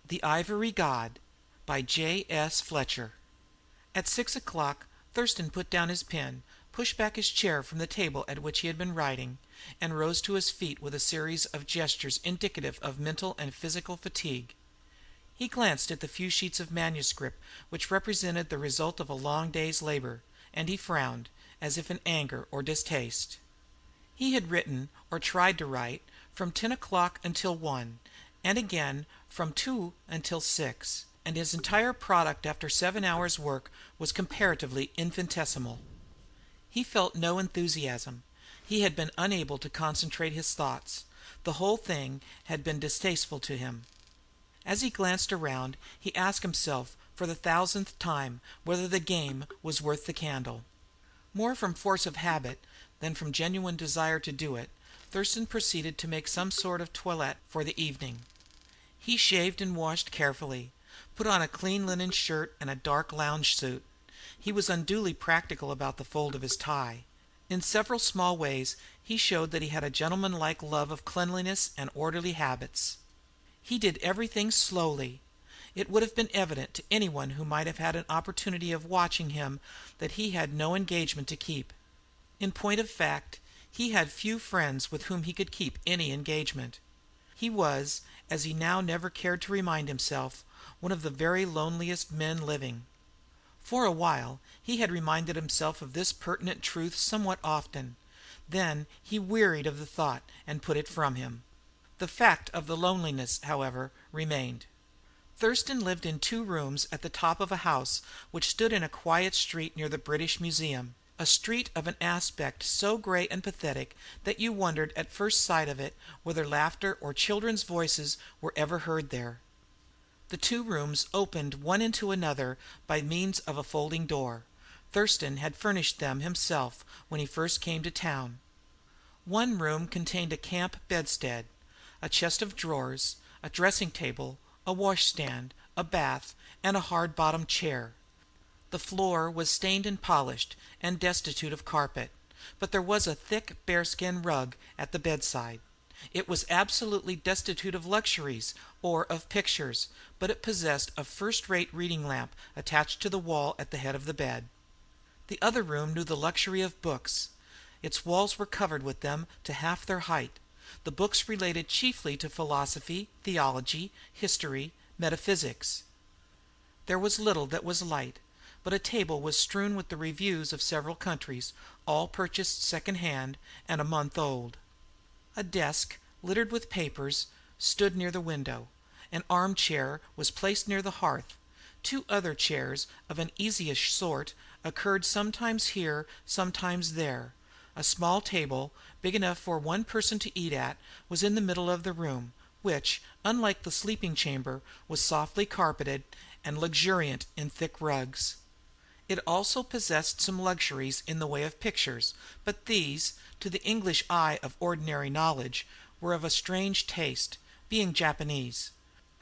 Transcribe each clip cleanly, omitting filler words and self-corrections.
The Ivory God by J.S. Fletcher. At 6 o'clock Thurston put down his pen, pushed back his chair from the table at which he had been writing, and rose to his feet with a series of gestures indicative of mental and physical fatigue. He glanced at the few sheets of manuscript which represented the result of a long day's labor, and he frowned, as if in anger or distaste. He had written, or tried to write, from 10 o'clock until 1, and again from 2 until 6, and his entire product after 7 hours' work was comparatively infinitesimal. He felt no enthusiasm. He had been unable to concentrate his thoughts. The whole thing had been distasteful to him. As he glanced around, he asked himself for the thousandth time whether the game was worth the candle. More from force of habit than from genuine desire to do it, Thurston proceeded to make some sort of toilette for the evening. He shaved and washed carefully, put on a clean linen shirt and a dark lounge suit. He was unduly practical about the fold of his tie. In several small ways he showed that he had a gentlemanlike love of cleanliness and orderly habits. He did everything slowly. It would have been evident to anyone who might have had an opportunity of watching him that he had no engagement to keep. In point of fact, he had few friends with whom he could keep any engagement. He was, as he now never cared to remind himself, one of the very loneliest men living. For a while he had reminded himself of this pertinent truth somewhat often. Then he wearied of the thought and put it from him. The fact of the loneliness, however, remained. Thurston lived in 2 rooms at the top of a house which stood in a quiet street near the British Museum, a street of an aspect so grey and pathetic that you wondered at first sight of it whether laughter or children's voices were ever heard there. The 2 rooms opened one into another by means of a folding door. Thurston had furnished them himself when he first came to town. One room contained a camp bedstead, a chest of drawers, a dressing table, a washstand, a bath, and a hard-bottomed chair. The floor was stained and polished, and destitute of carpet, but there was a thick bearskin rug at the bedside. It was absolutely destitute of luxuries or of pictures, but it possessed a first-rate reading lamp attached to the wall at the head of the bed. The other room knew the luxury of books. Its walls were covered with them to half their height. The books related chiefly to philosophy, theology, history, metaphysics. There was little that was light, but a table was strewn with the reviews of several countries, all purchased second hand and a month old. A desk, littered with papers, stood near the window. An armchair was placed near the hearth. 2 other chairs, of an easyish sort, occurred sometimes here, sometimes there. A small table, big enough for one person to eat at, was in the middle of the room, which, unlike the sleeping chamber, was softly carpeted and luxuriant in thick rugs. It also possessed some luxuries in the way of pictures, but these, to the English eye of ordinary knowledge, were of a strange taste, being Japanese.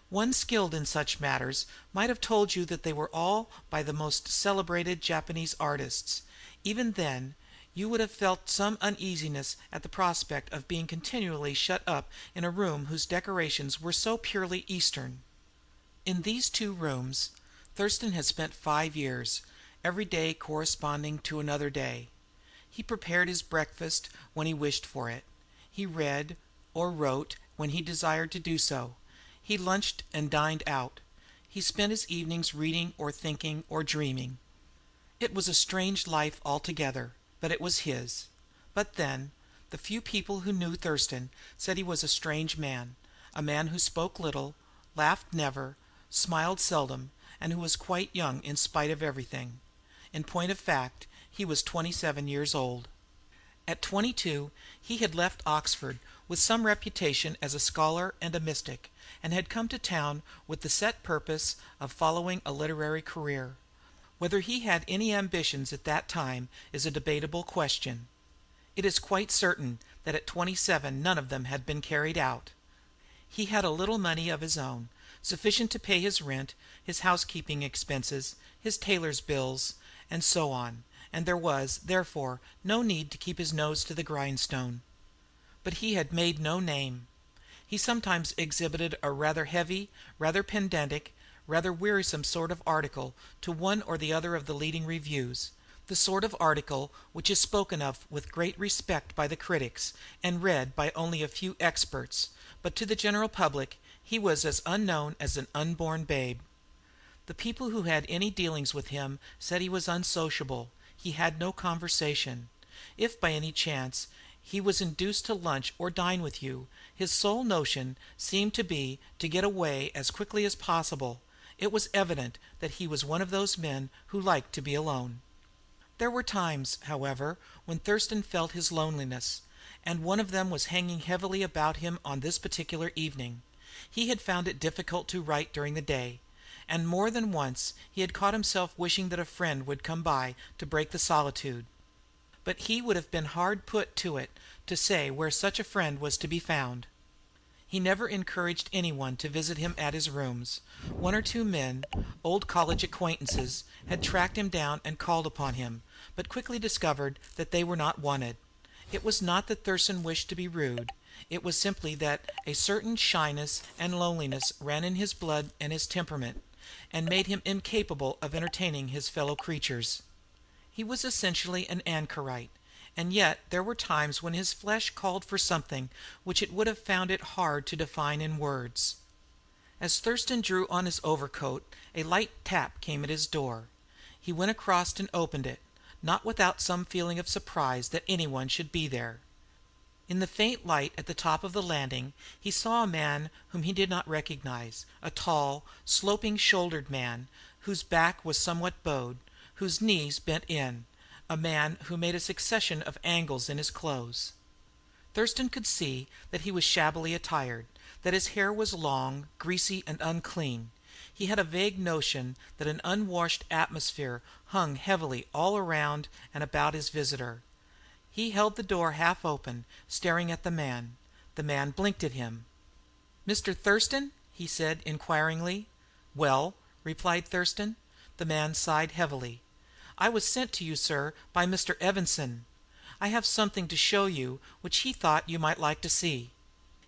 One skilled in such matters might have told you that they were all by the most celebrated Japanese artists. Even then you would have felt some uneasiness at the prospect of being continually shut up in a room whose decorations were so purely Eastern. In these 2 rooms Thurston had spent 5 years, every day corresponding to another day. He prepared his breakfast when he wished for it. He read or wrote when he desired to do so. He lunched and dined out. He spent his evenings reading or thinking or dreaming. It was a strange life altogether, but it was his. But then, the few people who knew Thurston said he was a strange man, a man who spoke little, laughed never, smiled seldom, and who was quite young in spite of everything. In point of fact, he was 27 years old. At 22 he had left Oxford with some reputation as a scholar and a mystic, and had come to town with the set purpose of following a literary career. Whether he had any ambitions at that time is a debatable question. It is quite certain that at 27 none of them had been carried out. He had a little money of his own, sufficient to pay his rent, his housekeeping expenses, his tailor's bills, and so on, and there was, therefore, no need to keep his nose to the grindstone. But he had made no name. He sometimes exhibited a rather heavy, rather pedantic, rather wearisome sort of article to one or the other of the leading reviews, the sort of article which is spoken of with great respect by the critics and read by only a few experts, but to the general public he was as unknown as an unborn babe. The people who had any dealings with him said he was unsociable. He had no conversation. If by any chance he was induced to lunch or dine with you, his sole notion seemed to be to get away as quickly as possible. It was evident that he was one of those men who liked to be alone. There were times, however, when Thurston felt his loneliness, and one of them was hanging heavily about him on this particular evening. He had found it difficult to write during the day, and more than once he had caught himself wishing that a friend would come by to break the solitude. But he would have been hard put to it to say where such a friend was to be found. He never encouraged anyone to visit him at his rooms. One or two men, old college acquaintances, had tracked him down and called upon him, but quickly discovered that they were not wanted. It was not that Thurston wished to be rude. It was simply that a certain shyness and loneliness ran in his blood and his temperament, and made him incapable of entertaining his fellow creatures. He was essentially an anchorite, and yet there were times when his flesh called for something which it would have found it hard to define in words. As Thurston drew on his overcoat, a light tap came at his door. He went across and opened it, not without some feeling of surprise that anyone should be there. In the faint light at the top of the landing he saw a man whom he did not recognize, a tall, sloping-shouldered man, whose back was somewhat bowed, whose knees bent in, a man who made a succession of angles in his clothes. Thurston could see that he was shabbily attired, that his hair was long, greasy, and unclean. He had a vague notion that an unwashed atmosphere hung heavily all around and about his visitor. He held the door half open, staring at the man. The man blinked at him. "Mr. Thurston?" he said inquiringly. "Well?" replied Thurston. The man sighed heavily. "I was sent to you, sir, by Mr. Evanson. I have something to show you which he thought you might like to see.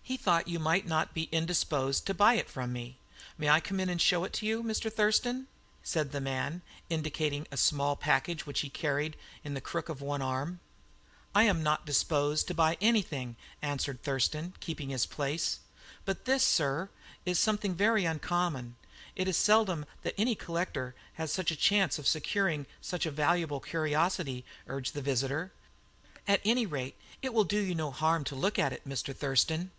He thought you might not be indisposed to buy it from me. May I come in and show it to you, Mr. Thurston?" said the man, indicating a small package which he carried in the crook of one arm. "I am not disposed to buy anything," answered Thurston, keeping his place. "But this, sir, is something very uncommon. It is seldom that any collector has such a chance of securing such a valuable curiosity," urged the visitor. "At any rate, it will do you no harm to look at it, Mr. Thurston."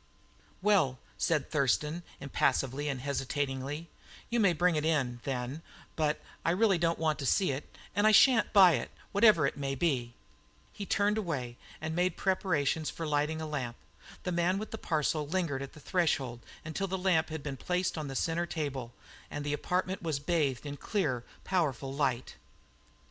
"Well," said Thurston, impassively and hesitatingly, "you may bring it in, then, but I really don't want to see it, and I shan't buy it, whatever it may be." He turned away and made preparations for lighting a lamp. The man with the parcel lingered at the threshold until the lamp had been placed on the center table, and the apartment was bathed in clear, powerful light.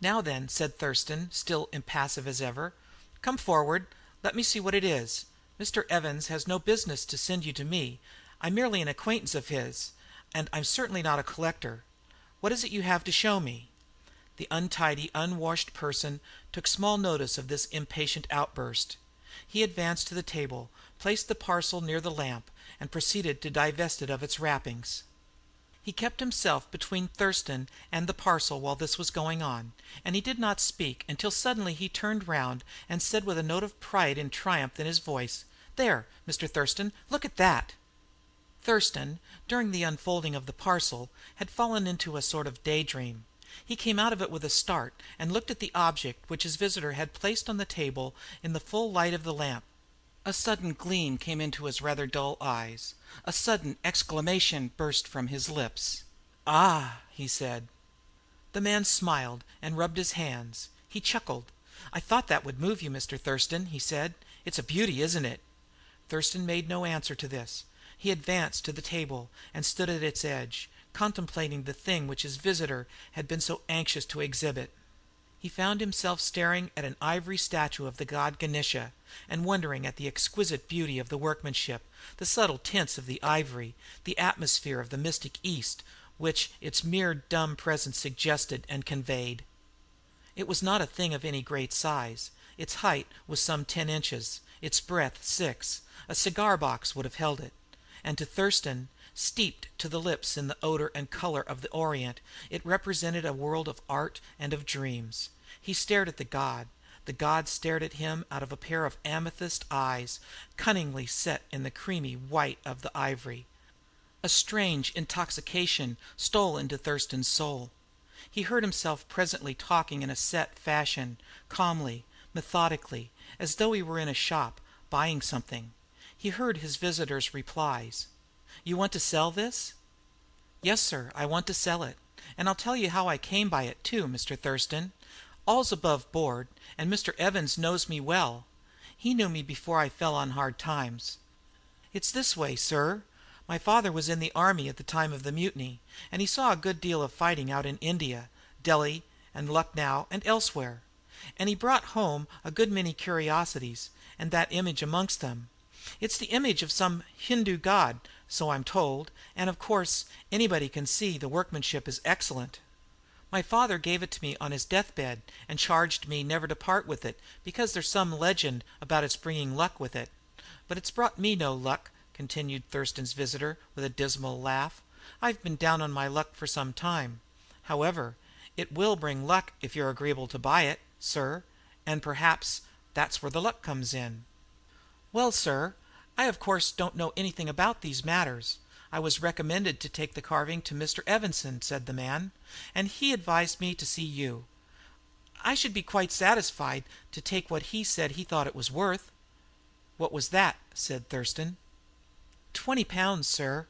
"Now then," said Thurston, still impassive as ever, "come forward. Let me see what it is. Mr. Evans has no business to send you to me. I'm merely an acquaintance of his, and I'm certainly not a collector. What is it you have to show me?" The untidy, unwashed person took small notice of this impatient outburst. He advanced to the table, placed the parcel near the lamp, and proceeded to divest it of its wrappings. He kept himself between Thurston and the parcel while this was going on, and he did not speak until suddenly he turned round and said with a note of pride and triumph in his voice, "There, Mr. Thurston, look at that!" Thurston, during the unfolding of the parcel, had fallen into a sort of daydream. He came out of it with a start, and looked at the object which his visitor had placed on the table in the full light of the lamp. A sudden gleam came into his rather dull eyes. A sudden exclamation burst from his lips. "Ah!" he said. The man smiled and rubbed his hands. He chuckled. "I thought that would move you, Mr. Thurston," he said. "It's a beauty, isn't it?" Thurston made no answer to this. He advanced to the table and stood at its edge, contemplating the thing which his visitor had been so anxious to exhibit. He found himself staring at an ivory statue of the god Ganesha, and wondering at the exquisite beauty of the workmanship, the subtle tints of the ivory, the atmosphere of the mystic East which its mere dumb presence suggested and conveyed. It was not a thing of any great size. Its height was some 10 inches, its breadth 6. A cigar box would have held it. and to Thurston, steeped to the lips in the odor and color of the Orient, it represented a world of art and of dreams. He stared at the god. The god stared at him out of a pair of amethyst eyes, cunningly set in the creamy white of the ivory. A strange intoxication stole into Thurston's soul. He heard himself presently talking in a set fashion, calmly, methodically, as though he were in a shop, buying something. He heard his visitor's replies. "You want to sell this?" "Yes, sir, I want to sell it. And I'll tell you how I came by it, too, Mr. Thurston. All's above board, and Mr. Evans knows me well. He knew me before I fell on hard times. It's this way, sir. My father was in the army at the time of the mutiny, and he saw a good deal of fighting out in India, Delhi, and Lucknow, and elsewhere. And he brought home a good many curiosities, and that image amongst them. It's the image of some Hindu god, so I'm told, and of course anybody can see the workmanship is excellent. My father gave it to me on his deathbed, and charged me never to part with it, because there's some legend about its bringing luck with it. But it's brought me no luck," continued Thurston's visitor, with a dismal laugh. "I've been down on my luck for some time. However, it will bring luck if you're agreeable to buy it, sir, and perhaps that's where the luck comes in." "Well, sir, I of course don't know anything about these matters. I was recommended to take the carving to Mr. Evanson," said the man, "and he advised me to see you. I should be quite satisfied to take what he said he thought it was worth." "What was that?" said Thurston. £20, sir."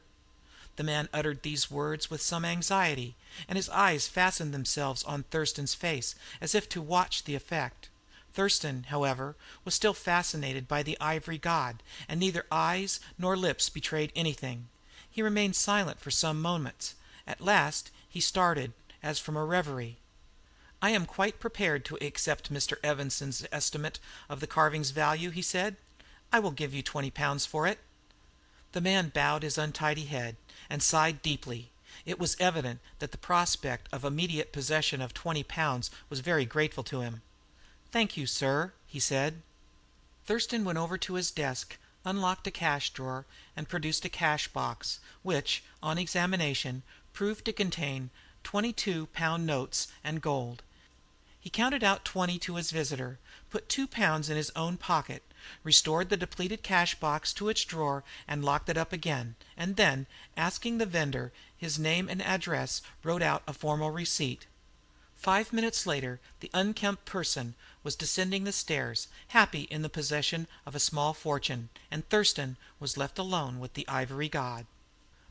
The man uttered these words with some anxiety, and his eyes fastened themselves on Thurston's face, as if to watch the effect. Thurston, however, was still fascinated by the ivory god, and neither eyes nor lips betrayed anything. He remained silent for some moments. At last he started, as from a reverie. "I am quite prepared to accept Mr. Evanson's estimate of the carving's value," he said. "I will give you £20 for it." The man bowed his untidy head, and sighed deeply. It was evident that the prospect of immediate possession of £20 was very grateful to him. "Thank you, sir," he said. Thurston went over to his desk, unlocked a cash drawer, and produced a cash box, which, on examination, proved to contain £22 notes and gold. He counted out 20 to his visitor, put £2 in his own pocket, restored the depleted cash box to its drawer and locked it up again, and then, asking the vendor his name and address, wrote out a formal receipt. 5 minutes later the unkempt person was descending the stairs, happy in the possession of a small fortune, and Thurston was left alone with the ivory god.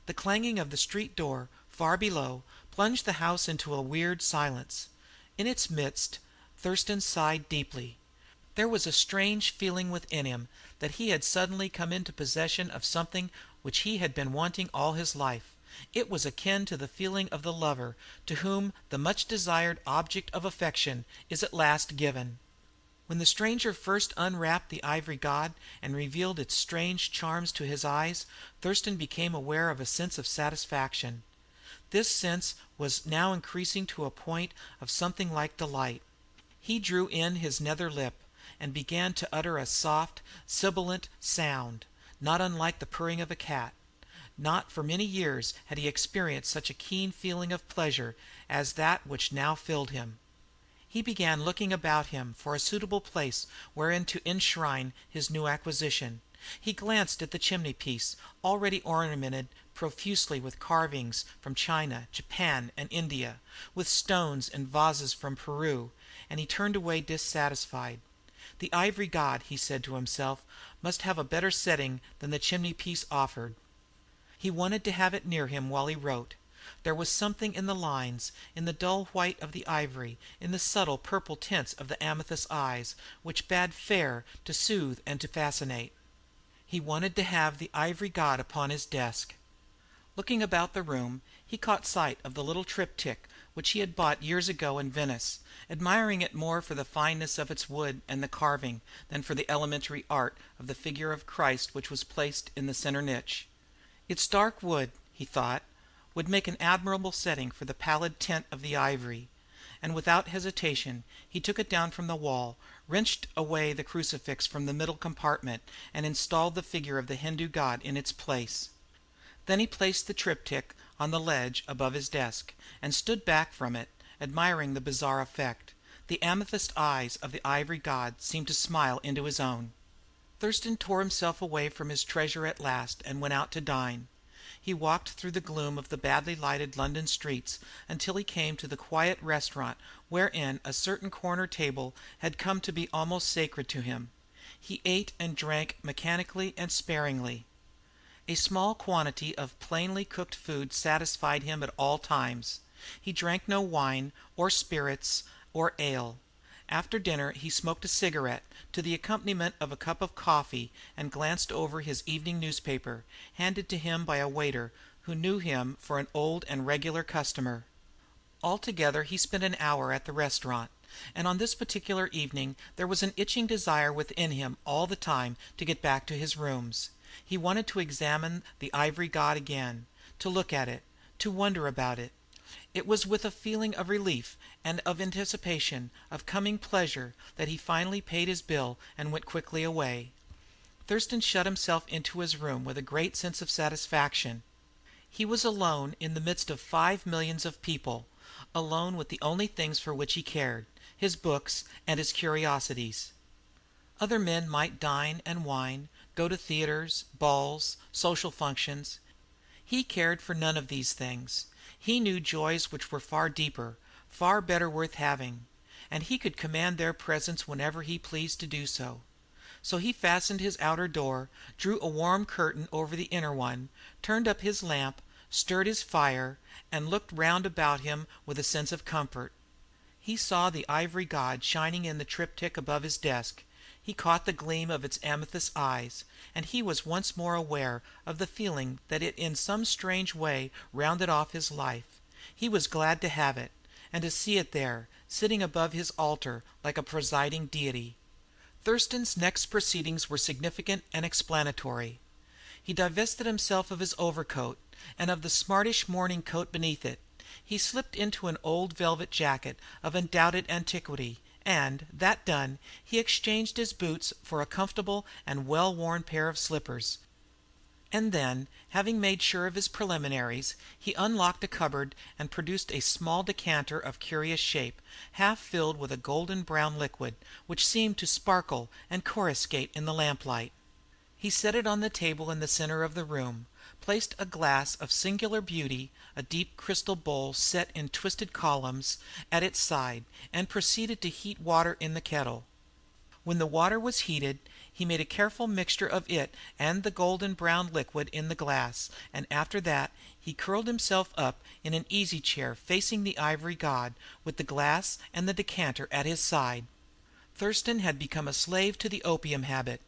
The clanging of the street door, far below, plunged the house into a weird silence. In its midst Thurston sighed deeply. There was a strange feeling within him that he had suddenly come into possession of something which he had been wanting all his life. It was akin to the feeling of the lover to whom the much desired object of affection is at last given. When the stranger first unwrapped the ivory god and revealed its strange charms to his eyes, Thurston became aware of a sense of satisfaction. This sense was now increasing to a point of something like delight. He drew in his nether lip, and began to utter a soft, sibilant sound, not unlike the purring of a cat. Not for many years had he experienced such a keen feeling of pleasure as that which now filled him. He began looking about him for a suitable place wherein to enshrine his new acquisition. He glanced at the chimney piece, already ornamented profusely with carvings from China, Japan, and India, with stones and vases from Peru, and he turned away dissatisfied. The ivory god, he said to himself, must have a better setting than the chimney piece offered. He wanted to have it near him while he wrote. There was something in the lines, in the dull white of the ivory, in the subtle purple tints of the amethyst eyes, which bade fair to soothe and to fascinate. He wanted to have the ivory god upon his desk. Looking about the room, he caught sight of the little triptych which he had bought years ago in Venice, admiring it more for the fineness of its wood and the carving than for the elementary art of the figure of Christ which was placed in the center niche. Its dark wood, he thought, would make an admirable setting for the pallid tint of the ivory, and without hesitation he took it down from the wall, wrenched away the crucifix from the middle compartment, and installed the figure of the Hindu god in its place. Then he placed the triptych on the ledge above his desk, and stood back from it, admiring the bizarre effect. The amethyst eyes of the ivory god seemed to smile into his own. Thurston tore himself away from his treasure at last and went out to dine. He walked through the gloom of the badly lighted London streets until he came to the quiet restaurant wherein a certain corner table had come to be almost sacred to him. He ate and drank mechanically and sparingly. A small quantity of plainly cooked food satisfied him at all times. He drank no wine, or spirits, or ale. After dinner he smoked a cigarette, to the accompaniment of a cup of coffee, and glanced over his evening newspaper, handed to him by a waiter who knew him for an old and regular customer. Altogether he spent an hour at the restaurant, and on this particular evening there was an itching desire within him all the time to get back to his rooms. He wanted to examine the ivory god again, to look at it, to wonder about it. It was with a feeling of relief and of anticipation of coming pleasure that he finally paid his bill and went quickly away. Thurston shut himself into his room with a great sense of satisfaction. He was alone in the midst of 5 millions of people, alone with the only things for which he cared, his books and his curiosities. Other men might dine and wine, go to theatres, balls, social functions. He cared for none of these things. He knew joys which were far deeper, far better worth having, and he could command their presence whenever he pleased to do so. So he fastened his outer door, drew a warm curtain over the inner one, turned up his lamp, stirred his fire, and looked round about him with a sense of comfort. He saw the ivory god shining in the triptych above his desk. He caught the gleam of its amethyst eyes, and he was once more aware of the feeling that it in some strange way rounded off his life. He was glad to have it, and to see it there, sitting above his altar like a presiding deity. Thurston's next proceedings were significant and explanatory. He divested himself of his overcoat, and of the smartish morning coat beneath it. He slipped into an old velvet jacket of undoubted antiquity, and, that done, he exchanged his boots for a comfortable and well-worn pair of slippers. And then, having made sure of his preliminaries, he unlocked a cupboard and produced a small decanter of curious shape, half filled with a golden brown liquid, which seemed to sparkle and coruscate in the lamplight. He set it on the table in the centre of the room, placed a glass of singular beauty, a deep crystal bowl set in twisted columns, at its side, and proceeded to heat water in the kettle. When the water was heated, he made a careful mixture of it and the golden brown liquid in the glass, and after that he curled himself up in an easy chair facing the ivory god, with the glass and the decanter at his side. Thurston had become a slave to the opium habit.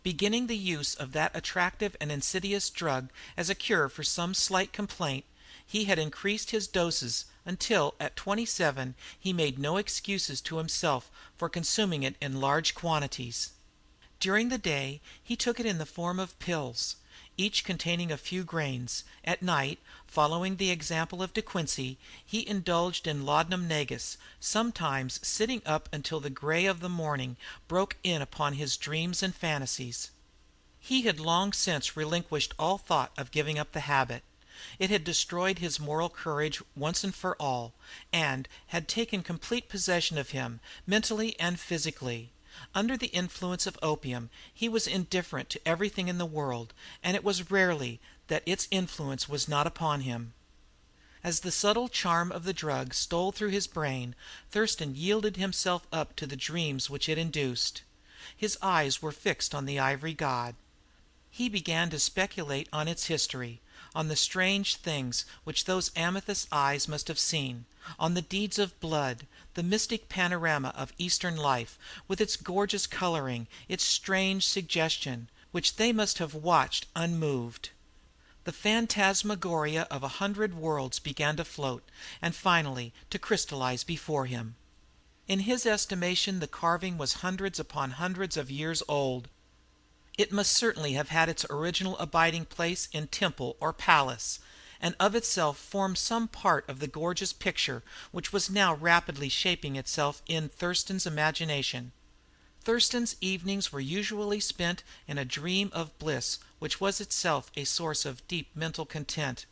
Beginning the use of that attractive and insidious drug as a cure for some slight complaint, he had increased his doses until at 27 he made no excuses to himself for consuming it in large quantities. During the day he took it in the form of pills, each containing a few grains. At night, following the example of De Quincey, he indulged in laudanum negus, sometimes sitting up until the grey of the morning broke in upon his dreams and fantasies. He had long since relinquished all thought of giving up the habit. It had destroyed his moral courage once and for all, and had taken complete possession of him, mentally and physically. Under the influence of opium he was indifferent to everything in the world, and it was rarely that its influence was not upon him. As the subtle charm of the drug stole through his brain, Thurston yielded himself up to the dreams which it induced. His eyes were fixed on the ivory god. He began to speculate on its history, on the strange things which those amethyst eyes must have seen, on the deeds of blood, the mystic panorama of Eastern life, with its gorgeous coloring, its strange suggestion, which they must have watched unmoved. The phantasmagoria of 100 worlds began to float, and finally to crystallize before him. In his estimation the carving was hundreds upon hundreds of years old. It must certainly have had its original abiding place in temple or palace, and of itself formed some part of the gorgeous picture which was now rapidly shaping itself in Thurston's imagination. Thurston's evenings were usually spent in a dream of bliss which was itself a source of deep mental content.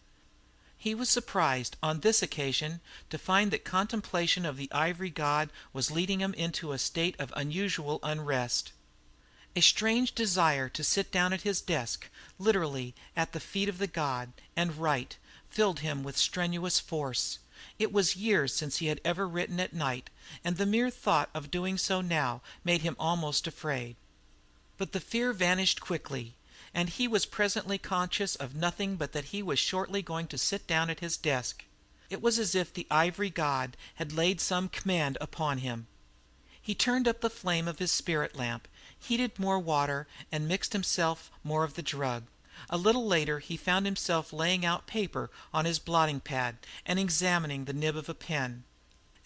He was surprised on this occasion to find that contemplation of the ivory god was leading him into a state of unusual unrest. A strange desire to sit down at his desk, literally at the feet of the god, and write, filled him with strenuous force. It was years since he had ever written at night, and the mere thought of doing so now made him almost afraid. But the fear vanished quickly, and he was presently conscious of nothing but that he was shortly going to sit down at his desk. It was as if the ivory god had laid some command upon him. He turned up the flame of his spirit lamp, heated more water, and mixed himself more of the drug. A little later he found himself laying out paper on his blotting pad and examining the nib of a pen.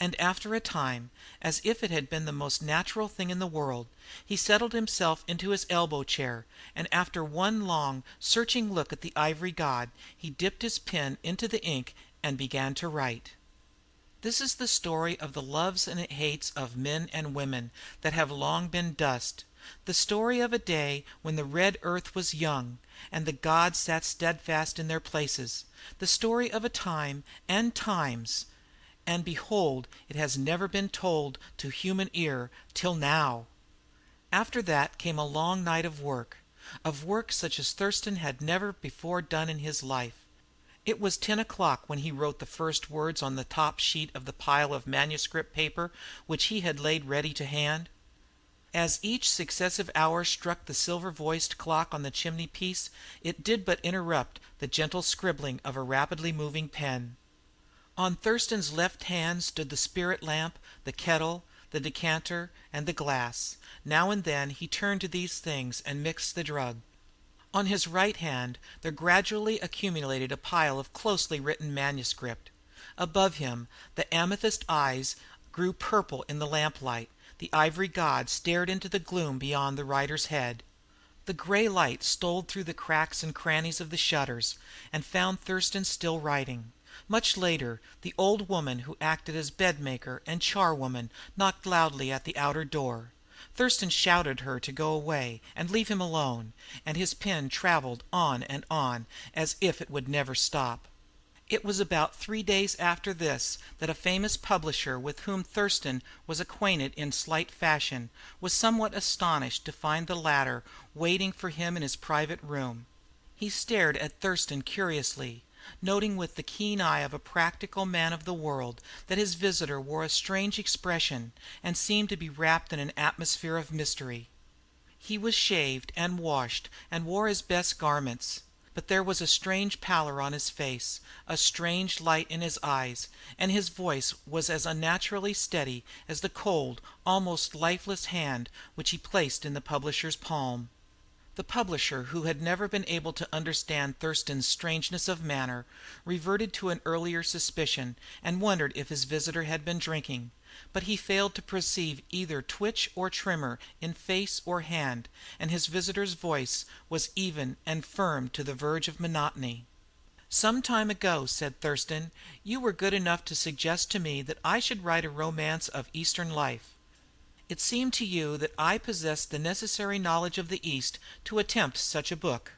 And after a time, as if it had been the most natural thing in the world, he settled himself into his elbow chair, and after one long, searching look at the ivory god, he dipped his pen into the ink and began to write. This is the story of the loves and hates of men and women that have long been dust, the story of a day when the red earth was young, and the gods sat steadfast in their places, the story of a time and times, and behold, it has never been told to human ear till now. After that came a long night of work such as Thurston had never before done in his life. It was 10 o'clock when he wrote the first words on the top sheet of the pile of manuscript paper which he had laid ready to hand. As each successive hour struck the silver-voiced clock on the chimney-piece, it did but interrupt the gentle scribbling of a rapidly moving pen. On Thurston's left hand stood the spirit lamp, the kettle, the decanter, and the glass. Now and then he turned to these things and mixed the drug. On his right hand there gradually accumulated a pile of closely written manuscript. Above him the amethyst eyes grew purple in the lamplight. The ivory god stared into the gloom beyond the writer's head. The gray light stole through the cracks and crannies of the shutters, and found Thurston still writing. Much later the old woman who acted as bedmaker and charwoman knocked loudly at the outer door. Thurston shouted her to go away and leave him alone, and his pen travelled on and on as if it would never stop. It was about 3 days after this that a famous publisher with whom Thurston was acquainted in slight fashion was somewhat astonished to find the latter waiting for him in his private room. He stared at Thurston curiously, noting with the keen eye of a practical man of the world that his visitor wore a strange expression and seemed to be wrapped in an atmosphere of mystery. He was shaved and washed and wore his best garments. But there was a strange pallor on his face, a strange light in his eyes, and his voice was as unnaturally steady as the cold, almost lifeless hand which he placed in the publisher's palm. The publisher, who had never been able to understand Thurston's strangeness of manner, reverted to an earlier suspicion, and wondered if his visitor had been drinking. But he failed to perceive either twitch or tremor in face or hand, and his visitor's voice was even and firm to the verge of monotony. "Some time ago," said Thurston, "you were good enough to suggest to me that I should write a romance of Eastern life. It seemed to you that I possessed the necessary knowledge of the East to attempt such a book."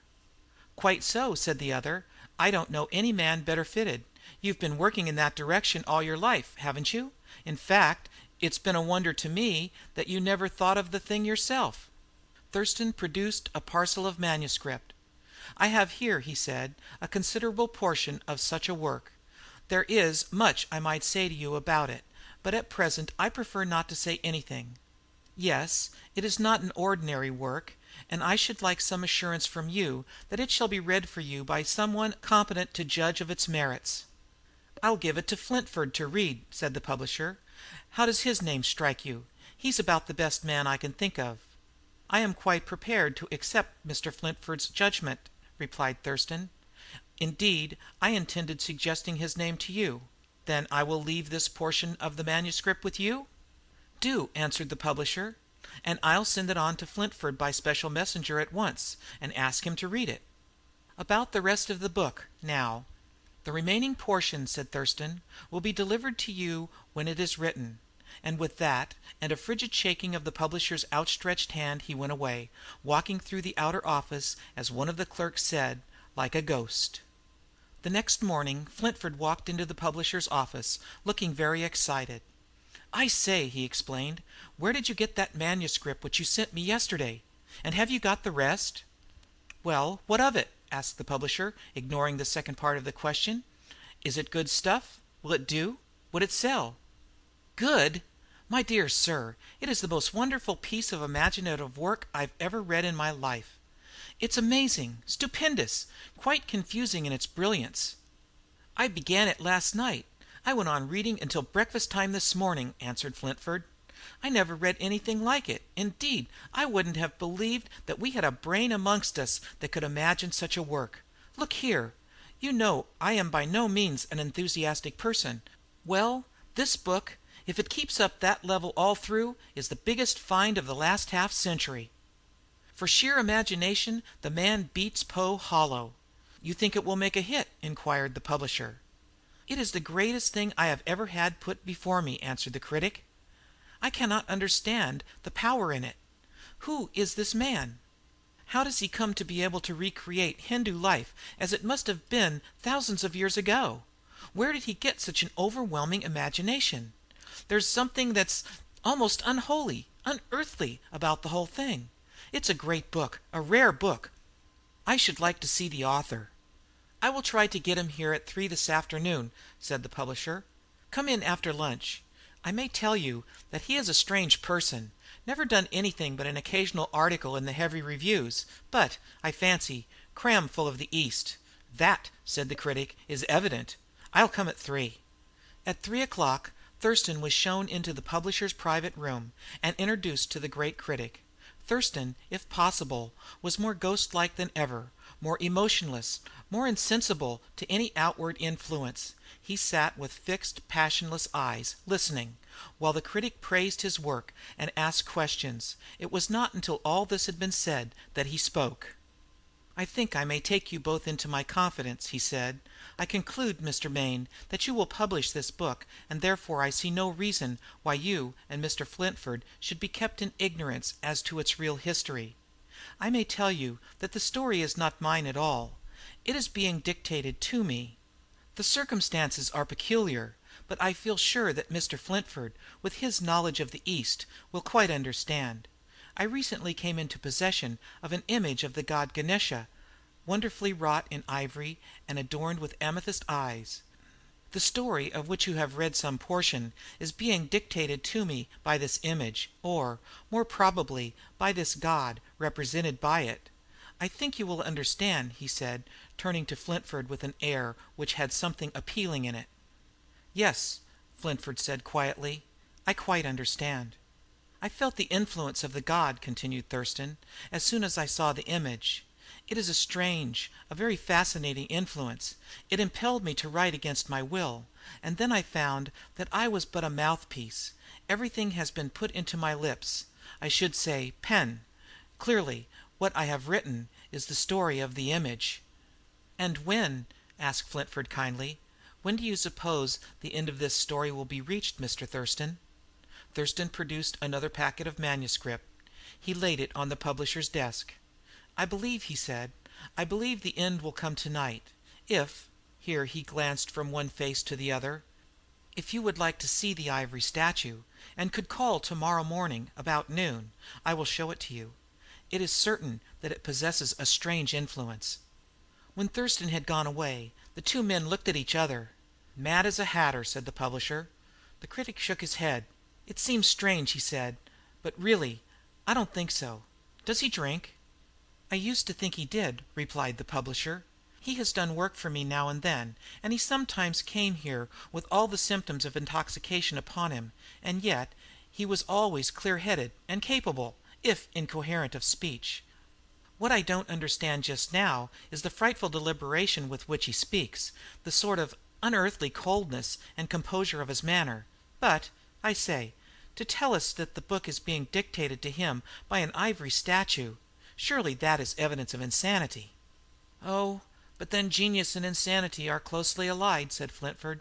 "Quite so," said the other. "I don't know any man better fitted. You've been working in that direction all your life, haven't you? In fact, it's been a wonder to me that you never thought of the thing yourself." Thurston produced a parcel of manuscript. "I have here," he said, "a considerable portion of such a work. There is much I might say to you about it, but at present I prefer not to say anything. Yes, it is not an ordinary work, and I should like some assurance from you that it shall be read for you by some one competent to judge of its merits." "I'll give it to Flintford to read," said the publisher. "How does his name strike you? He's about the best man I can think of." "I am quite prepared to accept Mr. Flintford's judgment," replied Thurston. "Indeed, I intended suggesting his name to you. Then I will leave this portion of the manuscript with you?" "Do," answered the publisher, "and I'll send it on to Flintford by special messenger at once, and ask him to read it. About the rest of the book, now." "The remaining portion," said Thurston, "will be delivered to you when it is written. And with that, and a frigid shaking of the publisher's outstretched hand, he went away, walking through the outer office, as one of the clerks said, like a ghost. The next morning Flintford walked into the publisher's office, looking very excited. "I say," he explained, "where did you get that manuscript which you sent me yesterday? And have you got the rest?" "Well, what of it?" asked the publisher, ignoring the second part of the question. "Is it good stuff? Will it do? Would it sell?" "Good? My dear sir, it is the most wonderful piece of imaginative work I've ever read in my life. It's amazing, stupendous, quite confusing in its brilliance. I began it last night. I went on reading until breakfast time this morning," answered Flintford. "I never read anything like it. Indeed, I wouldn't have believed that we had a brain amongst us that could imagine such a work. Look here. You know I am by no means an enthusiastic person. Well, this book, if it keeps up that level all through, is the biggest find of the last half century. For sheer imagination the man beats Poe hollow." "You think it will make a hit?" inquired the publisher. "It is the greatest thing I have ever had put before me," answered the critic. "I cannot understand the power in it. Who is this man? How does he come to be able to recreate Hindu life as it must have been thousands of years ago? Where did he get such an overwhelming imagination? There's something that's almost unholy, unearthly about the whole thing. It's a great book, a rare book. I should like to see the author." "I will try to get him here at 3 this afternoon," said the publisher. "Come in after lunch. I may tell you that he is a strange person. Never done anything but an occasional article in the heavy reviews, but, I fancy, cram full of the East." "That," said the critic, "is evident. I'll come at 3." At 3 o'clock Thurston was shown into the publisher's private room, and introduced to the great critic. Thurston, if possible, was more ghost-like than ever, more emotionless, more insensible to any outward influence. He sat with fixed, passionless eyes, listening, while the critic praised his work and asked questions. It was not until all this had been said that he spoke. "I think I may take you both into my confidence," he said. "I conclude, Mr. Maine, that you will publish this book, and therefore I see no reason why you and Mr. Flintford should be kept in ignorance as to its real history. I may tell you that the story is not mine at all. It is being dictated to me. The circumstances are peculiar, but I feel sure that Mr. Flintford, with his knowledge of the East, will quite understand. I recently came into possession of an image of the god Ganesha, wonderfully wrought in ivory and adorned with amethyst eyes. The story, of which you have read some portion, is being dictated to me by this image, or, more probably, by this god represented by it. I think you will understand," he said, turning to Flintford with an air which had something appealing in it. "Yes," Flintford said quietly, "I quite understand." "I felt the influence of the god," continued Thurston, "as soon as I saw the image. It is a strange, a very fascinating influence. It impelled me to write against my will, and then I found that I was but a mouthpiece. Everything has been put into my lips, I should say pen. Clearly, what I have written is the story of the image." "And when," asked Flintford kindly, "when do you suppose the end of this story will be reached, Mr. Thurston?" Thurston produced another packet of manuscript. He laid it on the publisher's desk. "I believe," he said, "I believe the end will come tonight. If," here he glanced from one face to the other, "if you would like to see the ivory statue, and could call tomorrow morning about noon, I will show it to you. It is certain that it possesses a strange influence." When Thurston had gone away, the two men looked at each other. "Mad as a hatter," said the publisher. The critic shook his head. "It seems strange," he said, "but really, I don't think so. Does he drink?" "I used to think he did," replied the publisher. "He has done work for me now and then, and he sometimes came here with all the symptoms of intoxication upon him, and yet he was always clear headed and capable, if incoherent of speech. What I don't understand just now is the frightful deliberation with which he speaks, the sort of unearthly coldness and composure of his manner. But, I say, to tell us that the book is being dictated to him by an ivory statue, surely that is evidence of insanity." "Oh, but then genius and insanity are closely allied," said Flintford.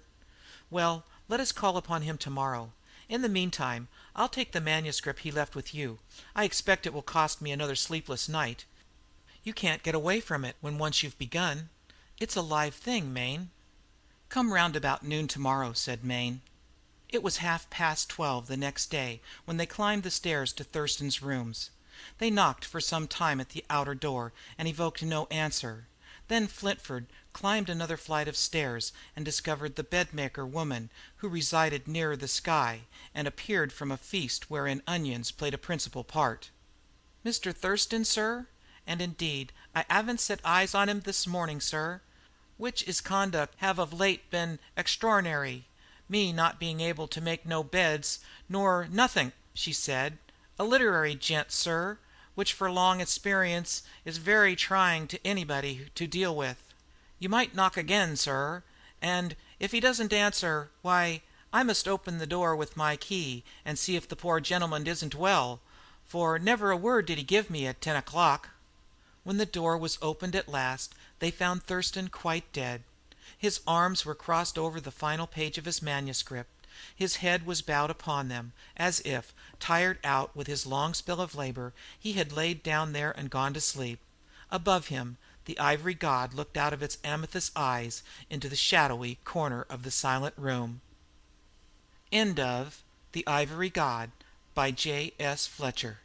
"Well, let us call upon him tomorrow. In the meantime, I'll take the manuscript he left with you. I expect it will cost me another sleepless night. You can't get away from it when once you've begun. It's a live thing, Mayne." "Come round about noon tomorrow," said Mayne. It was 12:30 the next day when they climbed the stairs to Thurston's rooms. They knocked for some time at the outer door and evoked no answer. Then Flintford climbed another flight of stairs and discovered the bedmaker woman, who resided nearer the sky, and appeared from a feast wherein onions played a principal part. "Mr. Thurston, sir? And indeed I 'aven't set eyes on 'im this morning, sir, which 'is conduct have of late been extraor'nary, me not being able to make no beds nor nothink," she said. "A literary gent, sir, which for long experience is very trying to anybody to deal with. You might knock again, sir, and if he doesn't answer, why, I must open the door with my key and see if the poor gentleman isn't well, for never a word did he give me at 10 o'clock." When the door was opened at last, they found Thurston quite dead. His arms were crossed over the final page of his manuscript. His head was bowed upon them, as if, tired out with his long spell of labor, he had laid down there and gone to sleep. Above him, the ivory god looked out of its amethyst eyes into the shadowy corner of the silent room. End of The Ivory God, by J.S. Fletcher.